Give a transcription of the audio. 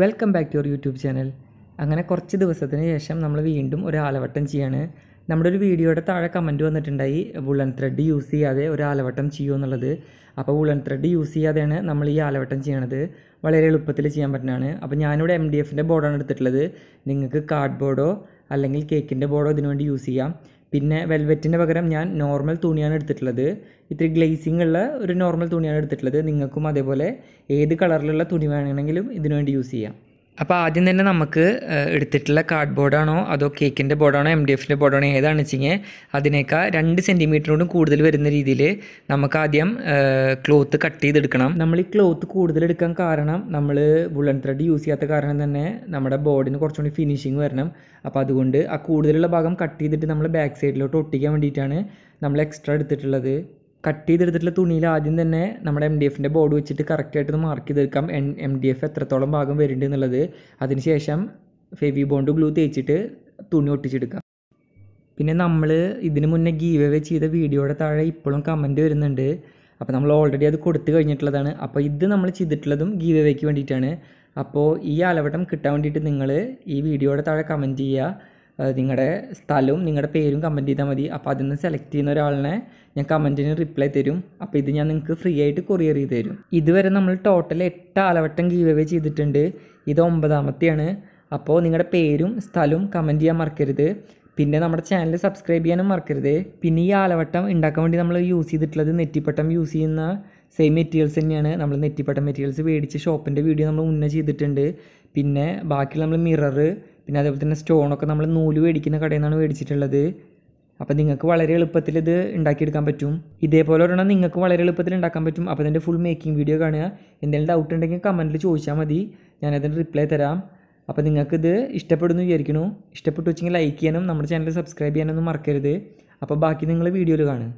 Welcome back to your YouTube channel. അങ്ങനെ കുറച്ച് ദിവസത്തിന് ശേഷം നമ്മൾ വീണ്ടും ഒരു ആലവട്ടം ചെയ്യാണ്. നമ്മുടെ ഒരു വീഡിയോയുടെ താഴെ കമൻറ്റ് വന്നിട്ടുണ്ടായി വുളൻ ത്രെഡ് യൂസ് ചെയ്യാതെ ഒരു ആലവട്ടം ചെയ്യുമോ എന്നുള്ളത്. അപ്പോൾ വുളൻ ത്രെഡ് യൂസ് ചെയ്യാതെയാണ് നമ്മൾ ഈ ആലവട്ടം ചെയ്യണത്. വളരെ എളുപ്പത്തിൽ ചെയ്യാൻ പറ്റുന്നതാണ്. അപ്പോൾ ഞാനിവിടെ MDFൻ്റെ ബോർഡാണ് എടുത്തിട്ടുള്ളത്. നിങ്ങൾക്ക് കാർഡ് ബോർഡോ അല്ലെങ്കിൽ കേക്കിൻ്റെ ബോർഡോ ഇതിനു വേണ്ടി യൂസ് ചെയ്യാം. പിന്നെ വെൽവെറ്റിൻ്റെ പകരം ഞാൻ നോർമൽ തുണിയാണ് എടുത്തിട്ടുള്ളത്. ഇത്തിരി ഗ്ലേസിംഗ് ഉള്ള ഒരു നോർമൽ തുണിയാണ് എടുത്തിട്ടുള്ളത്. നിങ്ങൾക്കും അതേപോലെ ഏത് കളറിലുള്ള തുണി വേണമെങ്കിലും ഇതിനു വേണ്ടി യൂസ് ചെയ്യാം. അപ്പോൾ ആദ്യം തന്നെ നമുക്ക് എടുത്തിട്ടുള്ള കാർഡ് ബോർഡാണോ അതോ കേക്കിൻ്റെ ബോർഡാണോ MDFൻ്റെ ബോർഡാണോ ഏതാണെന്ന് വെച്ചിങ്ങനെ അതിനേക്കാൾ 2 സെൻറ്റിമീറ്ററോടും കൂടുതൽ വരുന്ന രീതിയിൽ നമുക്ക് ആദ്യം ക്ലോത്ത് കട്ട് ചെയ്തെടുക്കണം. നമ്മൾ ഈ ക്ലോത്ത് കൂടുതലെടുക്കാൻ കാരണം നമ്മൾ വുളൻ ത്രെഡ് യൂസ് ചെയ്യാത്ത കാരണം തന്നെ നമ്മുടെ ബോർഡിന് കുറച്ചുകൂടി ഫിനിഷിങ് വരണം. അപ്പോൾ അതുകൊണ്ട് ആ കൂടുതലുള്ള ഭാഗം കട്ട് ചെയ്തിട്ട് നമ്മൾ ബാക്ക് സൈഡിലോട്ട് ഒട്ടിക്കാൻ വേണ്ടിയിട്ടാണ് നമ്മൾ എക്സ്ട്രാ എടുത്തിട്ടുള്ളത്. കട്ട് ചെയ്തെടുത്തിട്ടുള്ള തുണിയിൽ ആദ്യം തന്നെ നമ്മുടെ MDFൻ്റെ ബോർഡ് വെച്ചിട്ട് കറക്റ്റായിട്ടൊന്ന് മാർക്ക് ചെയ്തെടുക്കാം MDF എത്രത്തോളം ഭാഗം വരുന്നുണ്ട് എന്നുള്ളത്. അതിനുശേഷം ഫെവി ബോണ്ട് ഗ്ലൂ തേച്ചിട്ട് തുണി ഒട്ടിച്ചെടുക്കാം. പിന്നെ നമ്മൾ ഇതിന് മുന്നേ ഗീവ് അവേ ചെയ്ത വീഡിയോയുടെ താഴെ ഇപ്പോഴും കമൻറ്റ് വരുന്നുണ്ട്. അപ്പോൾ നമ്മൾ ഓൾറെഡി അത് കൊടുത്തു കഴിഞ്ഞിട്ടുള്ളതാണ്. അപ്പോൾ ഇത് നമ്മൾ ചെയ്തിട്ടുള്ളതും ഗീവ് അവേക്ക് വേണ്ടിയിട്ടാണ്. അപ്പോൾ ഈ ആലവട്ടം കിട്ടാൻ വേണ്ടിയിട്ട് നിങ്ങൾ ഈ വീഡിയോയുടെ താഴെ കമൻറ്റ് ചെയ്യുക. നിങ്ങളുടെ സ്ഥലവും നിങ്ങളുടെ പേരും കമൻറ്റ് ചെയ്താൽ മതി. അപ്പോൾ അതിൽ നിന്ന് സെലക്ട് ചെയ്യുന്ന ഒരാളിനെ ഞാൻ കമൻറ്റിന് റിപ്ലൈ തരും. അപ്പോൾ ഇത് ഞാൻ നിങ്ങൾക്ക് ഫ്രീ ആയിട്ട് കൊറിയർ ചെയ്ത് തരും. ഇതുവരെ നമ്മൾ ടോട്ടൽ 8 ആലവട്ടം ഗീവ് അവേ ചെയ്തിട്ടുണ്ട്. ഇത് 9ാമത്തെയാണ്. അപ്പോൾ നിങ്ങളുടെ പേരും സ്ഥലവും കമൻറ്റ് ചെയ്യാൻ മറക്കരുത്. പിന്നെ നമ്മുടെ ചാനൽ സബ്സ്ക്രൈബ് ചെയ്യാനും മറക്കരുത്. പിന്നെ ഈ ആലവട്ടം ഉണ്ടാക്കാൻ വേണ്ടി നമ്മൾ യൂസ് ചെയ്തിട്ടുള്ളത് നെറ്റിപ്പട്ടം യൂസ് ചെയ്യുന്ന സെയിം മെറ്റീരിയൽസ് തന്നെയാണ്. നമ്മൾ നെറ്റിപ്പട്ടം മെറ്റീരിയൽസ് മേടിച്ച് ഷോപ്പിൻ്റെ വീഡിയോ നമ്മൾ മുന്നേ ചെയ്തിട്ടുണ്ട്. പിന്നെ ബാക്കിയുള്ള നമ്മൾ മിറർ പിന്നെ അതേപോലെ തന്നെ സ്റ്റോണൊക്കെ നമ്മൾ നൂല് മേടിക്കുന്ന കടയിൽ നിന്നാണ് മേടിച്ചിട്ടുള്ളത്. അപ്പോൾ നിങ്ങൾക്ക് വളരെ എളുപ്പത്തിൽ ഇത് ഉണ്ടാക്കിയെടുക്കാൻ പറ്റും. ഇതേപോലെ ഒരെണ്ണം നിങ്ങൾക്ക് വളരെ എളുപ്പത്തിൽ ഉണ്ടാക്കാൻ പറ്റും. അപ്പോൾ അതിൻ്റെ ഫുൾ മേക്കിംഗ് വീഡിയോ കാണുക. എന്തെങ്കിലും ഡൗട്ട് ഉണ്ടെങ്കിൽ കമൻറ്റിൽ ചോദിച്ചാൽ മതി, ഞാനതിന് റിപ്ലൈ തരാം. അപ്പോൾ നിങ്ങൾക്കിത് ഇഷ്ടപ്പെടുന്നു വിചാരിക്കുന്നു. ഇഷ്ടപ്പെട്ടു വെച്ചെങ്കിൽ ലൈക്ക് ചെയ്യാനും നമ്മുടെ ചാനൽ സബ്സ്ക്രൈബ് ചെയ്യാനൊന്നും മറക്കരുത്. അപ്പോൾ ബാക്കി നിങ്ങൾ വീഡിയോയിൽ കാണും.